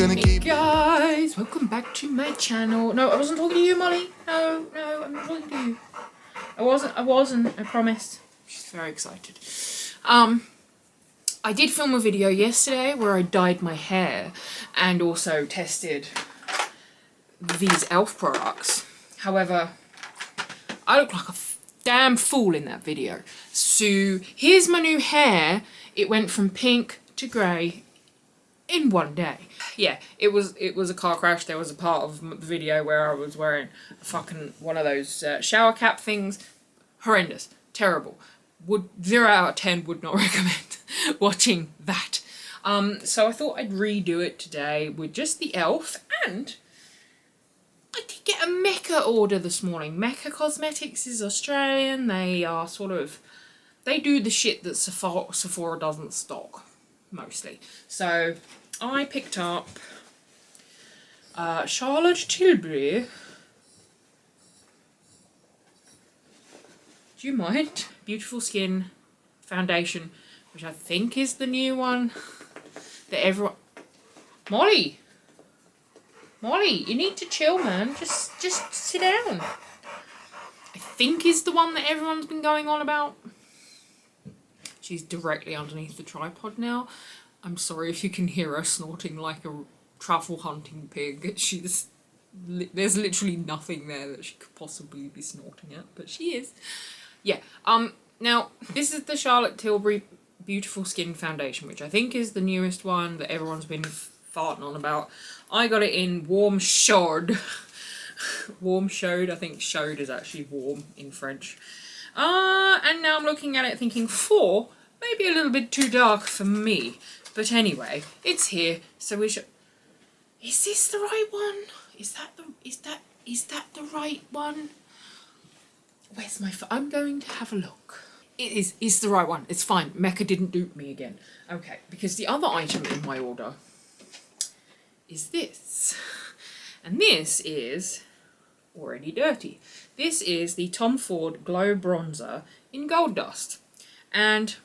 gonna keep. Guys, welcome back to my channel. No, I wasn't talking to you, Molly. No, I'm not talking to you. I wasn't, I promised. She's very excited. I did film a video yesterday where I dyed my hair and also tested these E.L.F products. However, I look like a damn fool in that video. So here's my new hair. It went from pink to grey in one day. Yeah, it was a car crash. There was a part of the video where I was wearing a fucking one of those shower cap things. Horrendous. Terrible. 0 out of 10 would not recommend watching that. So I thought I'd redo it today with just the E.L.F. and I did get a Mecca order this morning. Mecca Cosmetics is Australian. They are they do the shit that Sephora doesn't stock, mostly. So I picked up Charlotte Tilbury. Do you mind? Beautiful Skin Foundation, which I think is the new one that everyone... Molly, you need to chill, man. Just sit down. I think is the one that everyone's been going on about. She's directly underneath the tripod now. I'm sorry if you can hear her snorting like a truffle hunting pig. There's literally nothing there that she could possibly be snorting at, but she is. Yeah. Now this is the Charlotte Tilbury Beautiful Skin Foundation, which I think is the newest one that everyone's been farting on about. I got it in warm chaude. Warm chaude. I think chaude is actually warm in French. And now I'm looking at it thinking, maybe a little bit too dark for me. But anyway, it's here, so we should... Is this the right one? Is that the right one? Where's my phone? I'm going to have a look. It's the right one. It's fine. Mecca didn't dupe me again. Okay, because the other item in my order is this. And this is already dirty. This is the Tom Ford Glow Bronzer in Gold Dust. And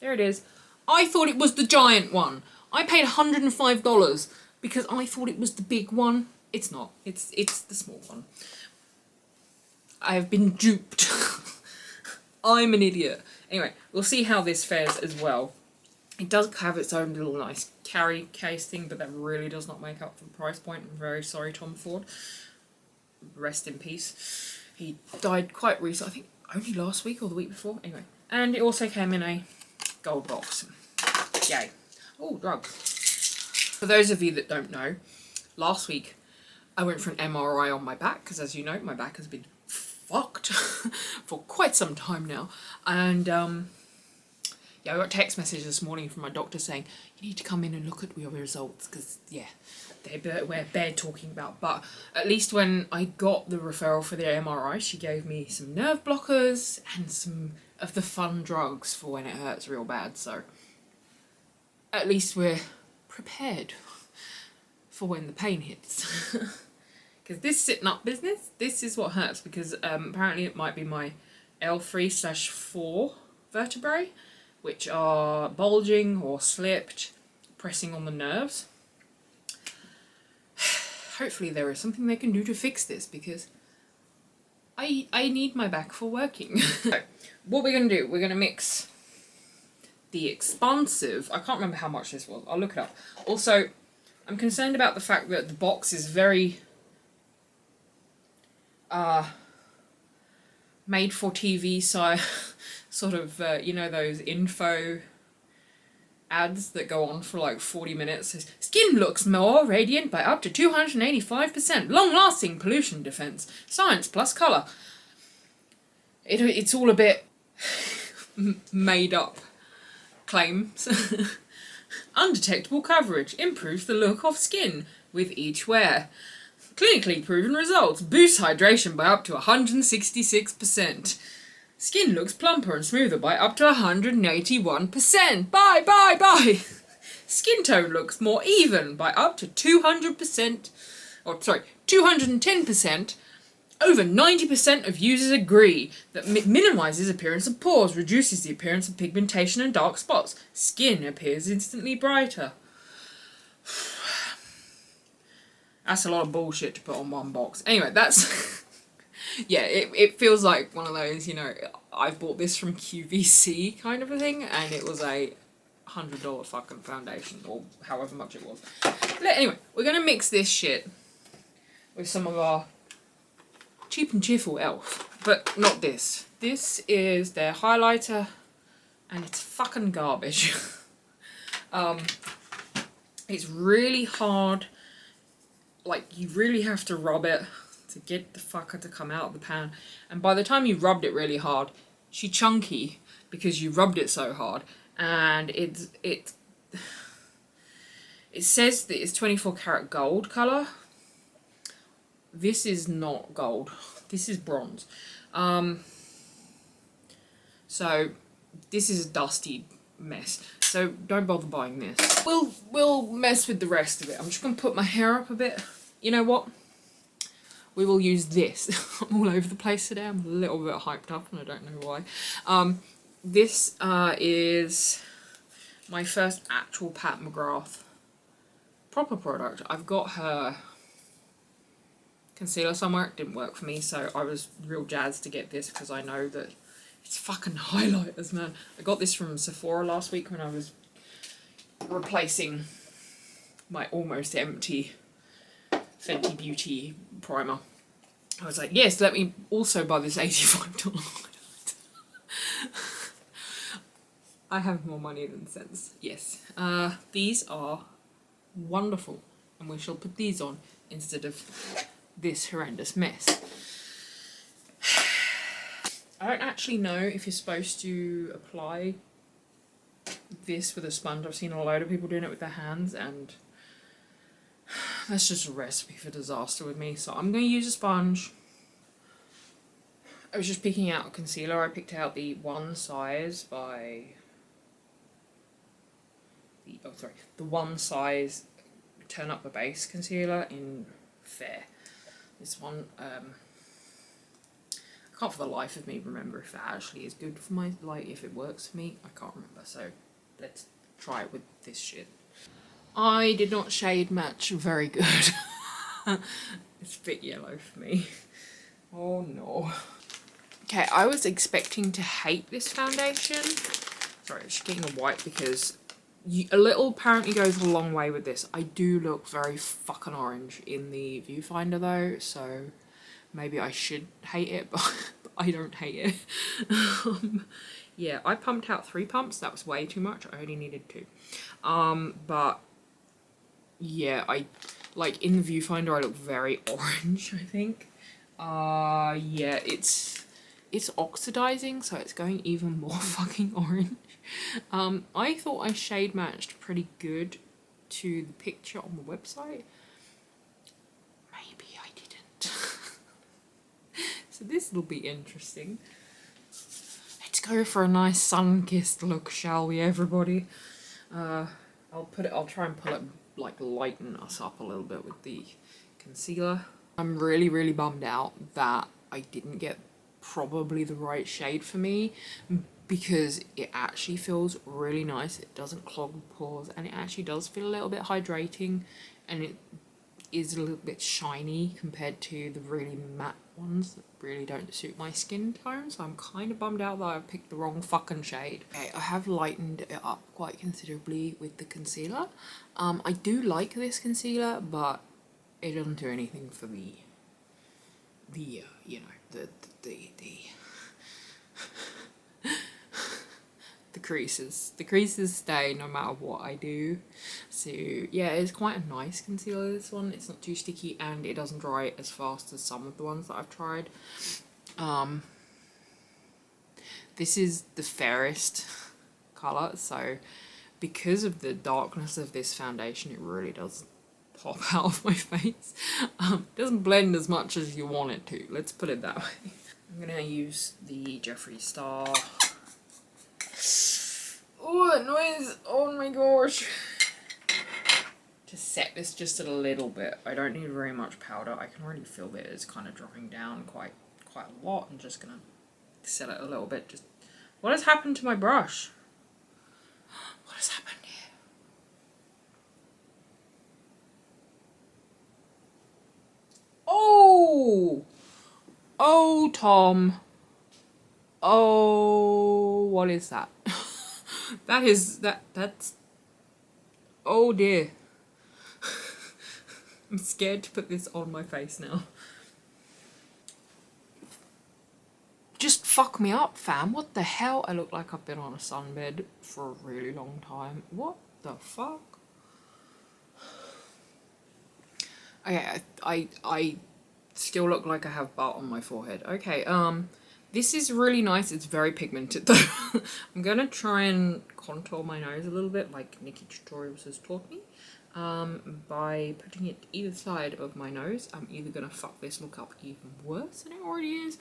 there it is. I thought it was the giant one. I paid $105 because I thought it was the big one. It's not. It's the small one. I have been duped. I'm an idiot. Anyway, we'll see how this fares as well. It does have its own little nice carry case thing, but that really does not make up for the price point. I'm very sorry, Tom Ford. Rest in peace. He died quite recently, I think only last week or the week before. Anyway, and it also came in a gold box. Yay. Oh, drugs. For those of you that don't know, last week I went for an MRI on my back, because as you know, my back has been fucked for quite some time now. And yeah, I got a text message this morning from my doctor saying, you need to come in and look at your results, because yeah, we're bad talking about. But at least when I got the referral for the MRI, she gave me some nerve blockers and some of the fun drugs for when it hurts real bad. So at least we're prepared for when the pain hits. Because this sitting up business, this is what hurts, because apparently it might be my L3/4 vertebrae, which are bulging or slipped, pressing on the nerves. Hopefully there is something they can do to fix this, because I need my back for working. So, what we're going to do, we're going to mix the expansive, I can't remember how much this was, I'll look it up. Also, I'm concerned about the fact that the box is very made for TV sort of, you know, those info ads that go on for like 40 minutes. Says, skin looks more radiant by up to 285%. Long-lasting pollution defense. Science plus colour. It's all a bit made up claims. Undetectable coverage. Improves the look of skin with each wear. Clinically proven results. Boosts hydration by up to 166%. Skin looks plumper and smoother by up to 181%. Bye. Skin tone looks more even by up to 210%. Over 90% of users agree that minimises appearance of pores, reduces the appearance of pigmentation and dark spots. Skin appears instantly brighter. That's a lot of bullshit to put on one box. Anyway, that's... yeah, it feels like one of those, you know, I bought this from QVC kind of a thing, and it was a $100 fucking foundation, or however much it was. But anyway, we're going to mix this shit with some of our cheap and cheerful E.L.F. But not this. This is their highlighter, and it's fucking garbage. It's really hard. Like, you really have to rub it to get the fucker to come out of the pan. And by the time you rubbed it really hard, she's chunky because you rubbed it so hard. And it says that it's 24 karat gold colour. This is not gold. This is bronze. So this is a dusty mess. So don't bother buying this. We'll mess with the rest of it. I'm just gonna put my hair up a bit. You know what? We will use this. I'm all over the place today. I'm a little bit hyped up and I don't know why. This is my first actual Pat McGrath proper product. I've got her concealer somewhere. It didn't work for me, so I was real jazzed to get this because I know that it's fucking highlighters, man. I got this from Sephora last week when I was replacing my almost empty Fenty Beauty primer. I was like, yes, let me also buy this $85 highlighter. I have more money than sense. Yes. These are wonderful, and we shall put these on instead of this horrendous mess. I don't actually know if you're supposed to apply this with a sponge. I've seen a load of people doing it with their hands, and that's just a recipe for disaster with me. So I'm going to use a sponge. I was just picking out a concealer. I picked out the One Size by... the One Size Turn Up the Base concealer in Fair. This one, I can't for the life of me remember if that actually is good for my, like, if it works for me. I can't remember, so let's try it with this shit. I did not shade match very good. It's a bit yellow for me. Oh no. Okay, I was expecting to hate this foundation. Sorry, I'm just getting a white because a little apparently goes a long way with this. I do look very fucking orange in the viewfinder though, so maybe I should hate it, but I don't hate it. Yeah, I pumped out 3 pumps. That was way too much. I only needed 2. But yeah, I like in the viewfinder I look very orange, I think. Yeah, it's oxidizing, so it's going even more fucking orange. I thought I shade matched pretty good to the picture on the website. Maybe I didn't. So this will be interesting. Let's go for a nice sun-kissed look, shall we, everybody? I'll try and pull it, like, lighten us up a little bit with the concealer. I'm really, really bummed out that I didn't get probably the right shade for me, because it actually feels really nice. It doesn't clog the pores, and it actually does feel a little bit hydrating, and it is a little bit shiny compared to the really matte ones that really don't suit my skin tone. So I'm kind of bummed out that I picked the wrong fucking shade. Okay, I have lightened it up quite considerably with the concealer. I do like this concealer, but it doesn't do anything for the you know, the creases. The creases stay no matter what I do. So yeah, it's quite a nice concealer, this one. It's not too sticky, and it doesn't dry as fast as some of the ones that I've tried. This is the fairest colour, so because of the darkness of this foundation, it really does pop out of my face. It doesn't blend as much as you want it to, let's put it that way. I'm gonna use the Jeffree Star. Oh, that noise! Oh my gosh! To set this just a little bit. I don't need very much powder. I can already feel that it's kind of dropping down quite a lot. I'm just gonna set it a little bit. Just what has happened to my brush? What has happened here? Oh, oh, Tom. Oh, what is that? That's, oh dear. I'm scared to put this on my face now. Just fuck me up, fam. What the hell? I look like I've been on a sunbed for a really long time. What the fuck? Okay, I still look like I have butt on my forehead. Okay, this is really nice. It's very pigmented though. I'm gonna try and contour my nose a little bit like Nikki Tutorials has taught me. By putting it either side of my nose. I'm either gonna fuck this look up even worse than it already is,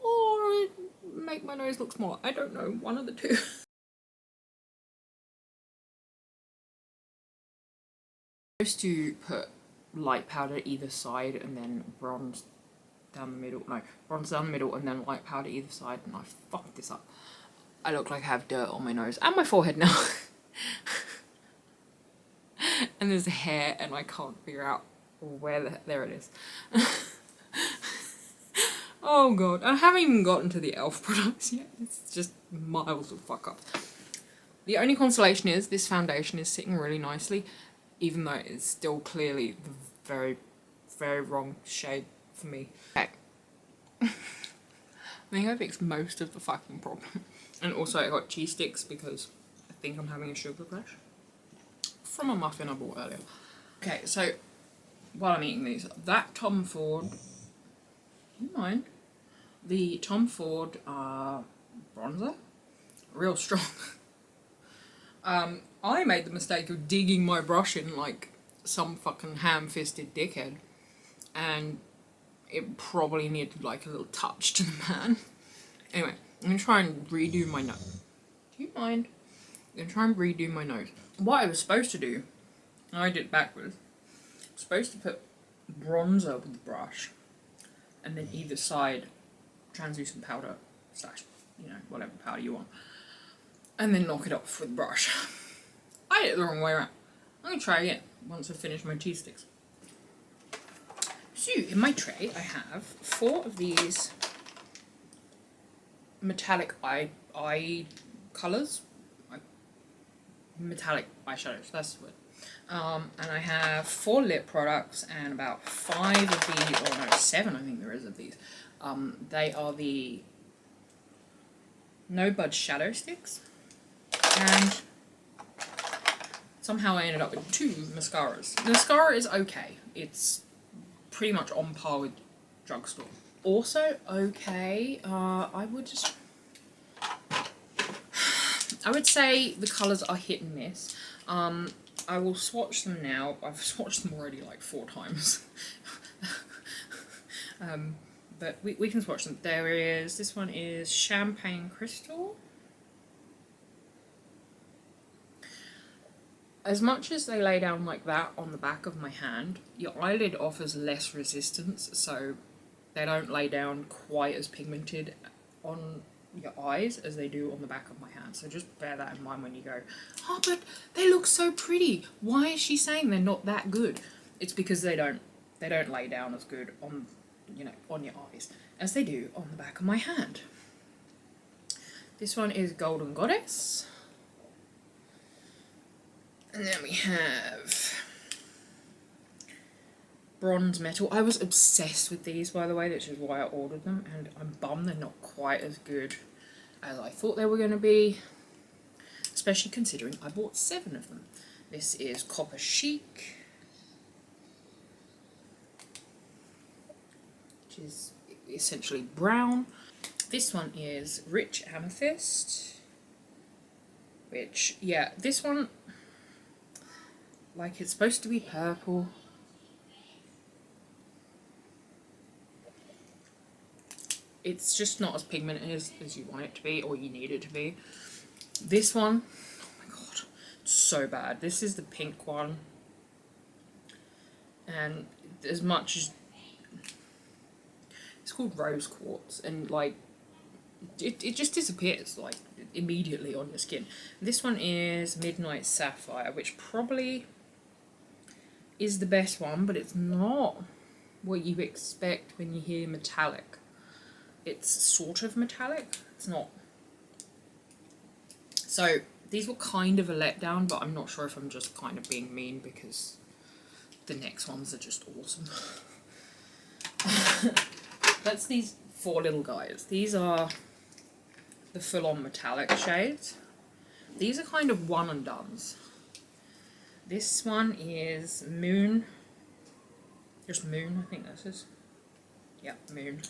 or make my nose look smaller. I don't know, one of the two. I'm supposed to put light powder either side and then bronze down the middle. No, bronze down the middle and then light powder either side, and I fucked this up. I look like I have dirt on my nose and my forehead now. And there's hair and I can't figure out where there it is. Oh god, I haven't even gotten to the E.L.F products yet. It's just miles of fuck up. The only consolation is this foundation is sitting really nicely, even though it's still clearly the very, very wrong shade for me. Okay. I think I fixed most of the fucking problem. And also I got cheese sticks because I think I'm having a sugar crash from a muffin I bought earlier. Okay, so while I'm eating these, that Tom Ford, you mind? The Tom Ford bronzer, real strong. I made the mistake of digging my brush in like some fucking ham-fisted dickhead, and it probably needed like a little touch to the man. Anyway, I'm gonna try and redo my nose. Do you mind? I'm gonna try and redo my nose. What I was supposed to do, I did it backwards. I was supposed to put bronzer with the brush, and then either side translucent powder slash, you know, whatever powder you want, and then knock it off with the brush. I did it the wrong way around. I'm gonna try again once I finish my cheese sticks. So in my tray I have 4 of these metallic eye colours, metallic eyeshadows, that's the word. And I have 4 lip products and about 5 of these, or no, 7 I think there is of these. They are the No Budge Shadow Sticks, and somehow I ended up with 2 mascaras. The mascara is okay. It's pretty much on par with drugstore. Also okay, I would say the colours are hit and miss. I will swatch them now. I've swatched them already like 4 times. But we can swatch them. This one is Champagne Crystal. As much as they lay down like that on the back of my hand, your eyelid offers less resistance, so they don't lay down quite as pigmented on your eyes as they do on the back of my hand. So just bear that in mind when you go, oh, but they look so pretty. Why is she saying they're not that good? It's because they don't lay down as good on, you know, on your eyes as they do on the back of my hand. This one is Golden Goddess. And then we have Bronze Metal. I was obsessed with these, by the way, which is why I ordered them, and I'm bummed they're not quite as good as I thought they were going to be, especially considering I bought 7 of them. This is Copper Chic, which is essentially brown. This one is Rich Amethyst, which, yeah, this one, like, it's supposed to be purple. It's just not as pigmented as you want it to be, or you need it to be. This one, oh my god, it's so bad. This is the pink one. And as much as... It's called Rose Quartz, and like, it just disappears, like, immediately on your skin. This one is Midnight Sapphire, which probably is the best one, but it's not. what you expect when you hear metallic. It's sort of metallic, it's not. So these were kind of a letdown, but I'm not sure if I'm just kind of being mean because the next ones are just awesome. That's these 4 little guys. These are the full-on metallic shades. These are kind of one and dones. This one is Moon. Just Moon, I think this is. Yeah, Moon.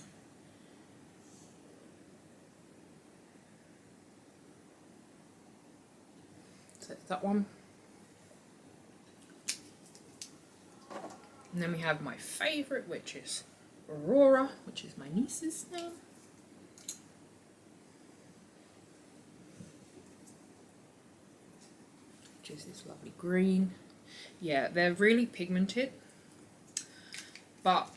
So that one. And then we have my favourite, which is Aurora, which is my niece's name. Which is this lovely green. Yeah, they're really pigmented. But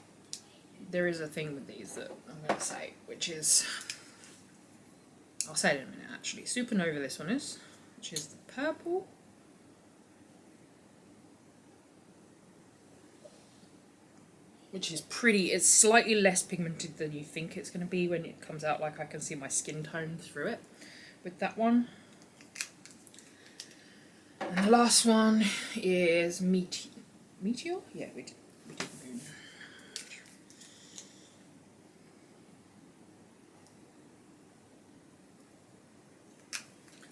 there is a thing with these that I'm going to say, which is, I'll say it in a minute actually. Supernova this one is, which is the purple. Which is pretty, it's slightly less pigmented than you think it's going to be when it comes out, like I can see my skin tone through it with that one. And the last one is Meteor? Yeah, we did Moon.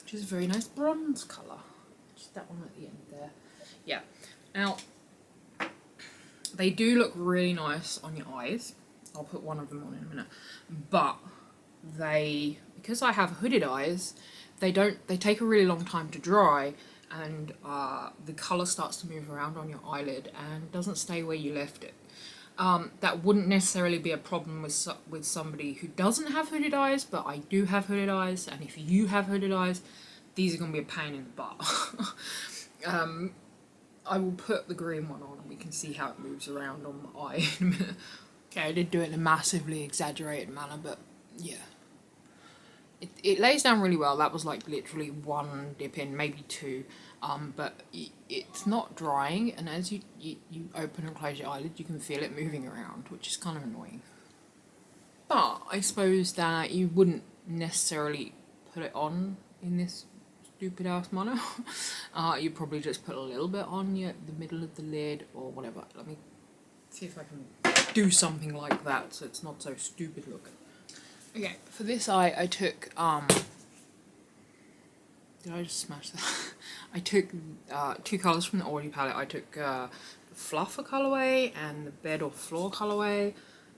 Which is a very nice bronze colour. Just that one at the end there. Yeah. Now, they do look really nice on your eyes. I'll put one of them on in a minute. But they, because I have hooded eyes, they take a really long time to dry, and the colour starts to move around on your eyelid and doesn't stay where you left it. That wouldn't necessarily be a problem with somebody who doesn't have hooded eyes, but I do have hooded eyes, and if you have hooded eyes, these are going to be a pain in the butt. I will put the green one on and we can see how it moves around on my eye in a minute. Okay, I did do it in a massively exaggerated manner, but yeah. It lays down really well. That was like literally 1 dip in, maybe 2. But it's not drying, and as you open and close your eyelid, you can feel it moving around, which is kind of annoying. But I suppose that you wouldn't necessarily put it on in this stupid ass manner. You probably just put a little bit on the middle of the lid or whatever. Let me see if I can do something like that so it's not so stupid looking. Okay, for this eye I took did I just smash that? I took 2 colours from the Audi palette. I took the Fluffer colourway and the Bed or Floor colourway,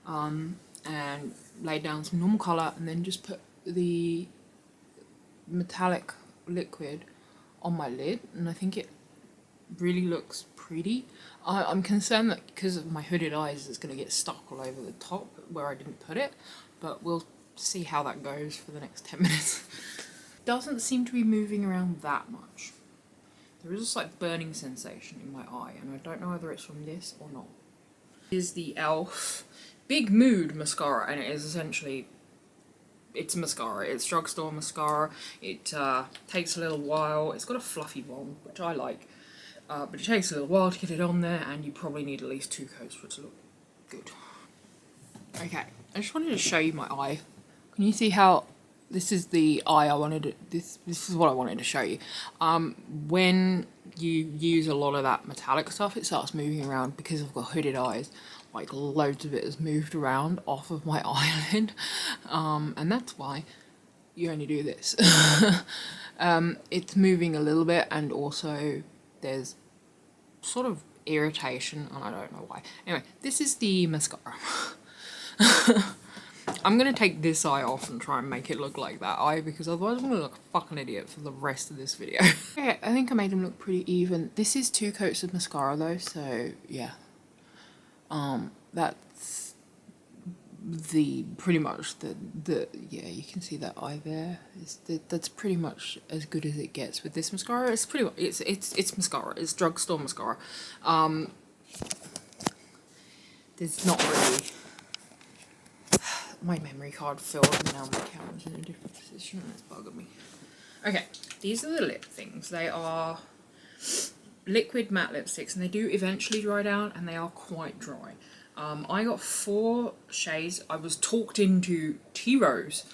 and laid down some normal colour and then just put the metallic liquid on my lid, and I think it really looks pretty. I'm concerned that because of my hooded eyes it's going to get stuck all over the top where I didn't put it, but we'll see how that goes for the next 10 minutes. Doesn't seem to be moving around that much. There is a slight burning sensation in my eye, and I don't know whether it's from this or not. This is the E.L.F. Big Mood mascara, and it is essentially, it's mascara. It's drugstore mascara. It takes a little while. It's got a fluffy wand, which I like, but it takes a little while to get it on there, and you probably need at least 2 coats for it to look good. Okay, I just wanted to show you my eye. Can you see how this is the eye I wanted to, this is what I wanted to show you. When you use a lot of that metallic stuff, it starts moving around. Because I've got hooded eyes, like loads of it has moved around off of my eyelid, and that's why you only do this. It's moving a little bit, and also there's sort of irritation, and I don't know why. Anyway, this is the mascara. I'm going to take this eye off and try and make it look like that eye, because otherwise I'm going to look a fucking idiot for the rest of this video. Okay, I think I made them look pretty even. This is 2 coats of mascara though, so yeah. That's the pretty much the yeah, you can see that eye there. That's pretty much as good as it gets with this mascara. It's pretty much, it's mascara. It's drugstore mascara. There's not really. My memory card filled and now my camera's in a different position and it's bugging me. Okay, these are the lip things. They are liquid matte lipsticks, and they do eventually dry down, and they are quite dry. I got 4 shades. I was talked into Tea Rose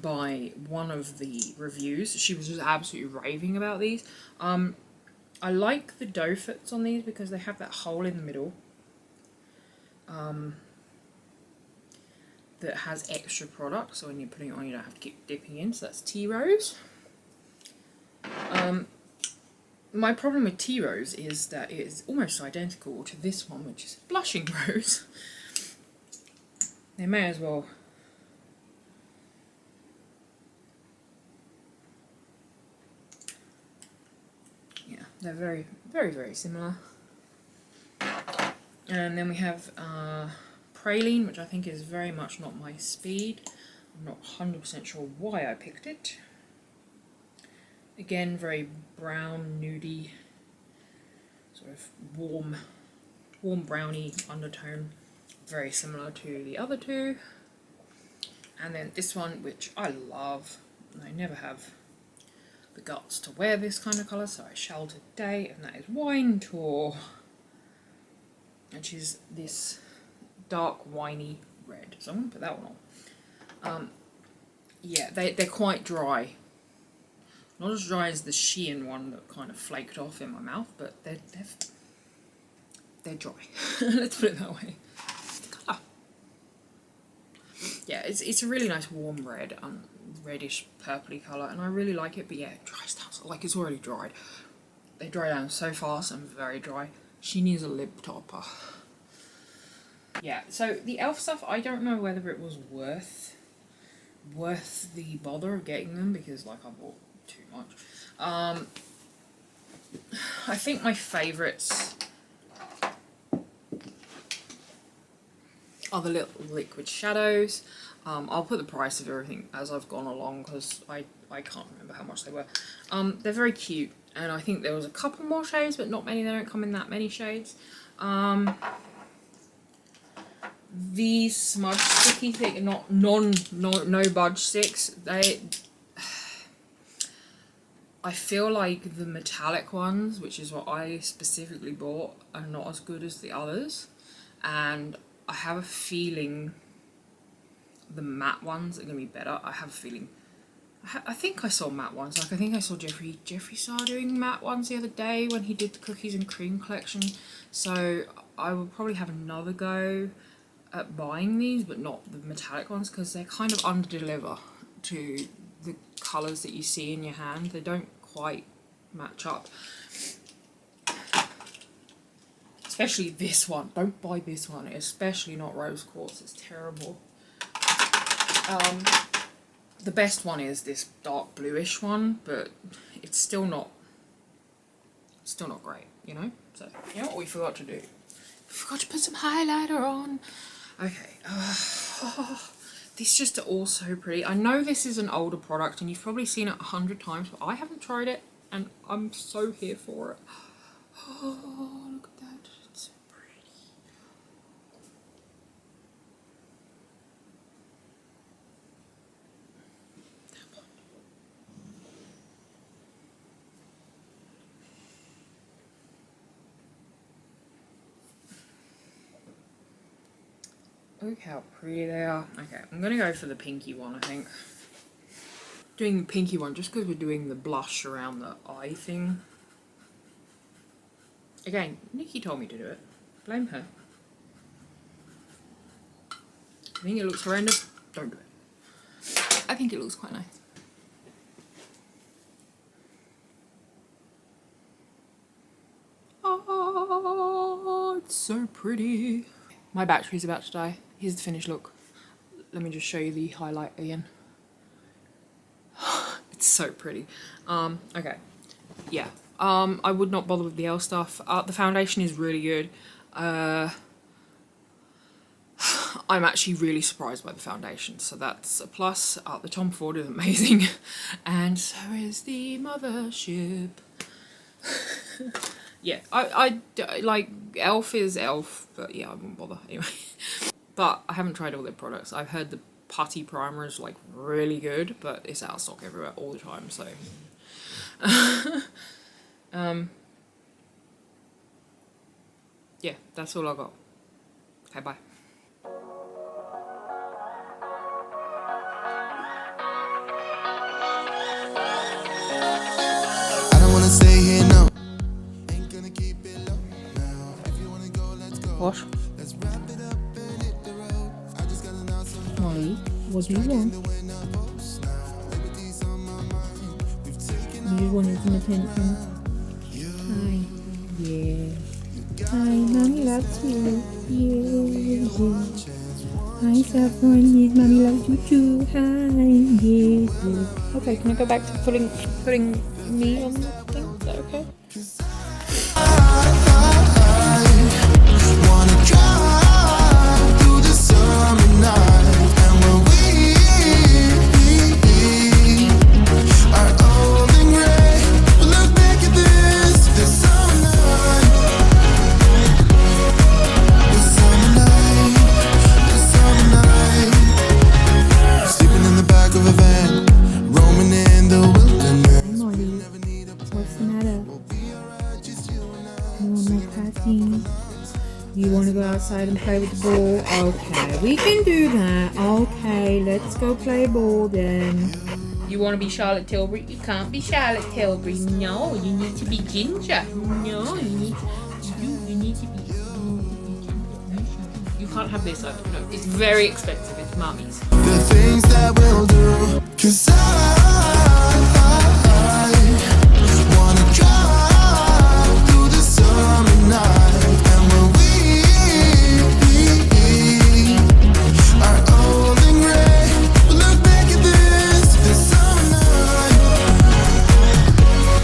by one of the reviews. She was just absolutely raving about these. I like the doe fits on these because they have that hole in the middle that has extra product, so when you're putting it on you don't have to keep dipping in. So that's Tea Rose. My problem with Tea Rose is that it is almost identical to this one, which is Blushing Rose. They may as well. Yeah, they're very, very, very similar. And then we have Praline, which I think is very much not my speed. I'm not 100% sure why I picked it. Again, very brown, nudie, sort of warm browny undertone. Very similar to the other two. And then this one, which I love, and I never have the guts to wear this kind of colour, so I shall today, and that is Wine Tour. Which is this dark winey red. So I'm going to put that one on. Yeah, they're quite dry. Not as dry as the Shein one that kind of flaked off in my mouth, but they're dry. Let's put it that way. The colour. Yeah, it's a really nice warm red, reddish purpley colour, and I really like it, but yeah, it dries down, so like it's already dried. They dry down so fast and very dry. She needs a lip topper. Yeah, so the E.L.F stuff, I don't know whether it was worth the bother of getting them, because like I bought too much. I think my favourites are the little liquid shadows. I'll put the price of everything as I've gone along, because I can't remember how much they were. They're very cute, and I think there was a couple more shades, but not many. They don't come in that many shades. These smudge sticky thing, no budge sticks. I feel like the metallic ones, which is what I specifically bought, are not as good as the others, and I have a feeling the matte ones are gonna be better. I have a feeling. I think I saw matte ones. Like I think I saw Jeffree Star doing matte ones the other day when he did the cookies and cream collection. So I will probably have another go at buying these, but not the metallic ones, because they kind of under-deliver to the colours that you see in your hand. They don't quite match up. Especially this one. Don't buy this one, especially not rose quartz. It's terrible. The best one is this dark bluish one, but it's still not great, you know? So, you know what we forgot to do? We forgot to put some highlighter on. Okay, these just are all so pretty. I know this is an older product and you've probably seen it 100 times, but I haven't tried it and I'm so here for it. Oh, look at that. It's so pretty. Look how pretty they are. Okay, I'm gonna go for the pinky one, I think. Doing the pinky one just because we're doing the blush around the eye thing. Again, Nikki told me to do it. Blame her. I think it looks horrendous. Don't do it. I think it looks quite nice. Oh, it's so pretty. My battery's about to die. Here's the finished look. Let me just show you the highlight again. It's so pretty. Okay. Yeah. I would not bother with the E.L.F stuff. The foundation is really good. I'm actually really surprised by the foundation, so that's a plus. The Tom Ford is amazing, and so is the Mothership. Yeah, I like E.L.F is E.L.F, but yeah, I wouldn't bother anyway. But I haven't tried all their products. I've heard the putty primer is like really good, but it's out of stock everywhere all the time, so. Yeah, that's all I got. Okay, bye. I don't wanna stay here, no. Ain't gonna keep it low now. If you wanna go, let's go. What? Let's wrap it up and hit the road. I just got an awesome Molly, what do you want? the winner post now. Liberty's on my mind. We've taken You wanted some attention. Hi. Yeah. Hi, mommy loves you. Yeah. Hi, Saffron. Yes, mommy loves you too. Hi. Yes. Yes. Okay, can I go back to putting me on the thing? Is that okay? wanna drive through the summer night. And when we are old and gray, we'll look back at this summer night. This summer night. This summer night. Sleeping in the back of a van, roaming in the wilderness. Hi, Molly. What's the matter? You want more patting? You want to go outside and play with the ball? Okay, we can do that. Okay, let's go play ball then. You want to be Charlotte Tilbury? You can't be Charlotte Tilbury. No, you need to be Ginger. No, you need to be. You can't have this. No, it's very expensive. It's Mummy's. The things that we'll do, 'cause